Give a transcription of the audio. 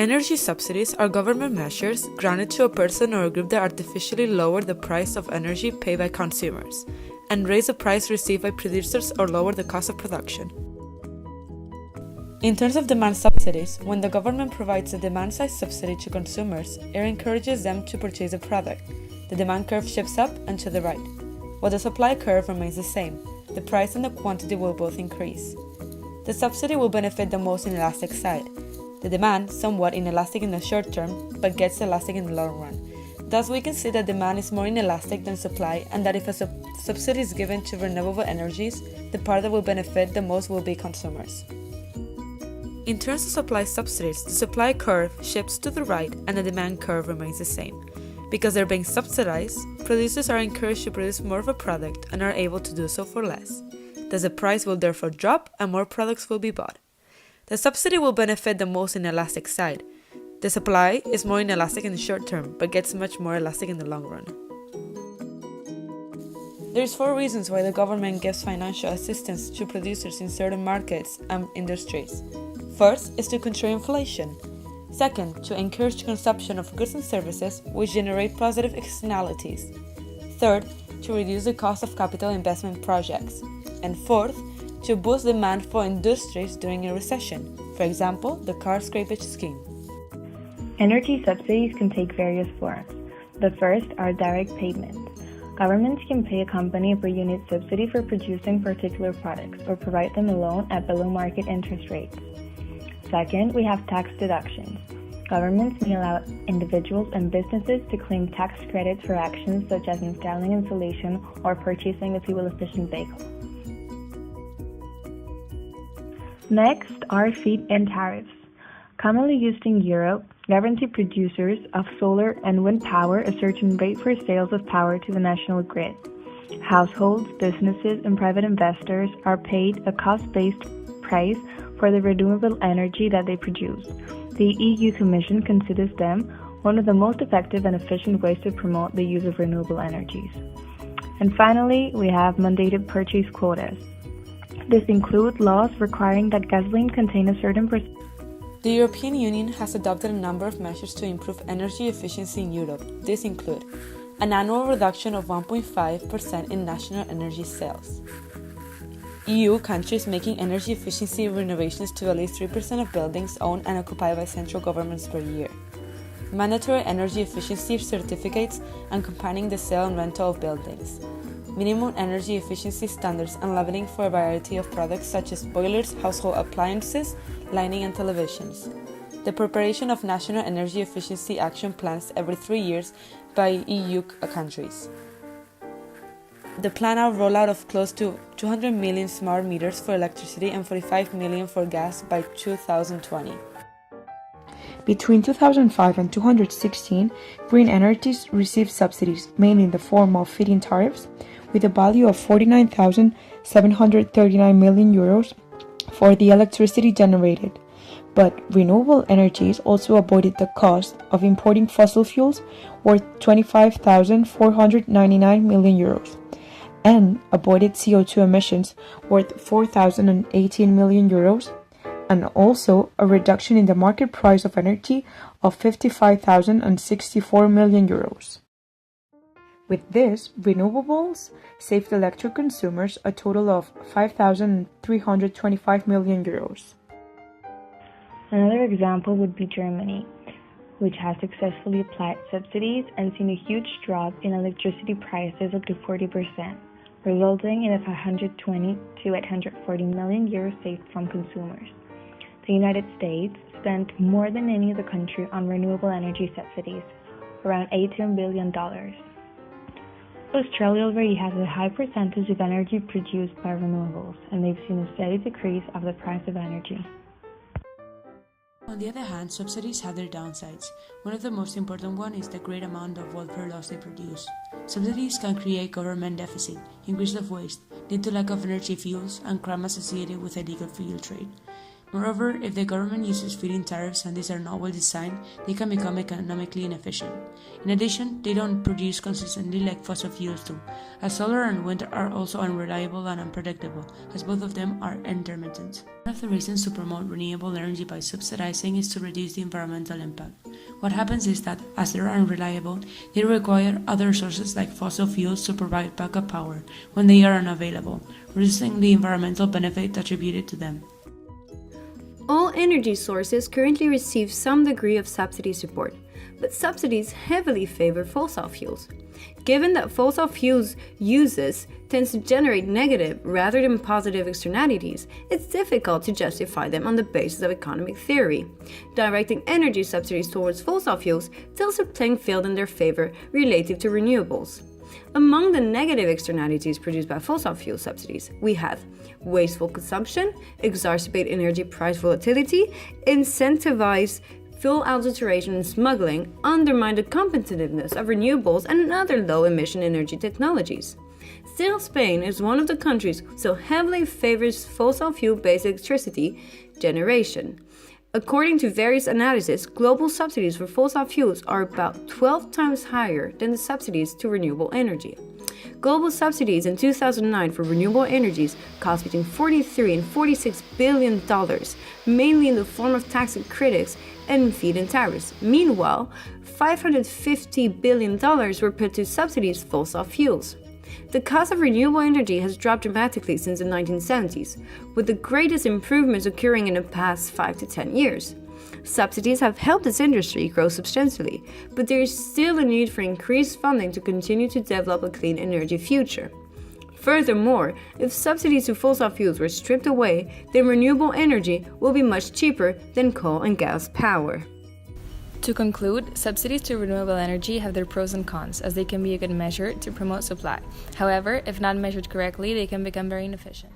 Energy subsidies are government measures granted to a person or a group that artificially lower the price of energy paid by consumers and raise the price received by producers or lower the cost of production. In terms of demand subsidies, when the government provides a demand-side subsidy to consumers, it encourages them to purchase a product. The demand curve shifts up and to the right, while the supply curve remains the same. The price and the quantity will both increase. The subsidy will benefit the most in the elastic side. The demand, somewhat inelastic in the short term, but gets elastic in the long run. Thus, we can see that demand is more inelastic than supply, and that if a subsidy is given to renewable energies, the part that will benefit the most will be consumers. In terms of supply subsidies, the supply curve shifts to the right and the demand curve remains the same. Because they're being subsidized, producers are encouraged to produce more of a product and are able to do so for less. Thus, the price will therefore drop and more products will be bought. The subsidy will benefit the most in the elastic side. The supply is more inelastic in the short term, but gets much more elastic in the long run. There's 4 reasons why the government gives financial assistance to producers in certain markets and industries. First is to control inflation. Second, to encourage consumption of goods and services which generate positive externalities. Third, to reduce the cost of capital investment projects. And fourth, to boost demand for industries during a recession, for example, the car scrapage scheme. Energy subsidies can take various forms. The first are direct payments. Governments can pay a company a per unit subsidy for producing particular products or provide them a loan at below market interest rates. Second, we have tax deductions. Governments may allow individuals and businesses to claim tax credits for actions such as installing insulation or purchasing a fuel-efficient vehicle. Next are feed-in tariffs. Commonly used in Europe, guarantee producers of solar and wind power a certain rate for sales of power to the national grid. Households, businesses, and private investors are paid a cost-based price for the renewable energy that they produce. The EU Commission considers them one of the most effective and efficient ways to promote the use of renewable energies. And finally, we have mandated purchase quotas. This includes laws requiring that gasoline contain a certain percentage. The European Union has adopted a number of measures to improve energy efficiency in Europe. These include an annual reduction of 1.5% in national energy sales, EU countries making energy efficiency renovations to at least 3% of buildings owned and occupied by central governments per year, mandatory energy efficiency certificates accompanying the sale and rental of buildings, minimum energy efficiency standards and labeling for a variety of products such as boilers, household appliances, lighting and televisions, the preparation of national energy efficiency action plans every 3 years by EU countries, the planned rollout of close to 200 million smart meters for electricity and 45 million for gas by 2020. Between 2005 and 2016, green energies received subsidies, mainly in the form of feed-in tariffs, with a value of 49,739 million euros for the electricity generated. But renewable energies also avoided the cost of importing fossil fuels worth 25,499 million euros. And avoided CO2 emissions worth 4,018 million euros, and also a reduction in the market price of energy of 55,064 million euros. With this, renewables saved electric consumers a total of 5,325 million euros. Another example would be Germany, which has successfully applied subsidies and seen a huge drop in electricity prices up to 40%. Resulting in a 520 to 840 million euros saved from consumers. The United States spent more than any other country on renewable energy subsidies, around $18 billion. Australia already has a high percentage of energy produced by renewables, and they've seen a steady decrease of the price of energy. On the other hand, subsidies have their downsides. One of the most important ones is the great amount of welfare loss they produce. Subsidies can create government deficit, increase of waste, lead to lack of energy fuels, and crime associated with illegal fuel trade. Moreover, if the government uses feed-in tariffs and these are not well designed, they can become economically inefficient. In addition, they don't produce consistently like fossil fuels do, as solar and wind are also unreliable and unpredictable, as both of them are intermittent. One of the reasons to promote renewable energy by subsidizing is to reduce the environmental impact. What happens is that, as they're unreliable, they require other sources like fossil fuels to provide backup power when they are unavailable, reducing the environmental benefit attributed to them. All energy sources currently receive some degree of subsidy support, but subsidies heavily favor fossil fuels. Given that fossil fuels uses tends to generate negative rather than positive externalities, it's difficult to justify them on the basis of economic theory. Directing energy subsidies towards fossil fuels tilts the playing field in their favor relative to renewables. Among the negative externalities produced by fossil fuel subsidies, we have wasteful consumption, exacerbate energy price volatility, incentivize fuel adulteration and smuggling, undermine the competitiveness of renewables and other low-emission energy technologies. Still, Spain is one of the countries so heavily favors fossil fuel-based electricity generation. According to various analyses, global subsidies for fossil fuels are about 12 times higher than the subsidies to renewable energy. Global subsidies in 2009 for renewable energies cost between $43 and $46 billion, mainly in the form of tax credits and feed-in tariffs. Meanwhile, $550 billion were put to subsidies fossil fuels. The cost of renewable energy has dropped dramatically since the 1970s, with the greatest improvements occurring in the past 5 to 10 years. Subsidies have helped this industry grow substantially, but there is still a need for increased funding to continue to develop a clean energy future. Furthermore, if subsidies to fossil fuels were stripped away, then renewable energy will be much cheaper than coal and gas power. To conclude, subsidies to renewable energy have their pros and cons, as they can be a good measure to promote supply. However, if not measured correctly, they can become very inefficient.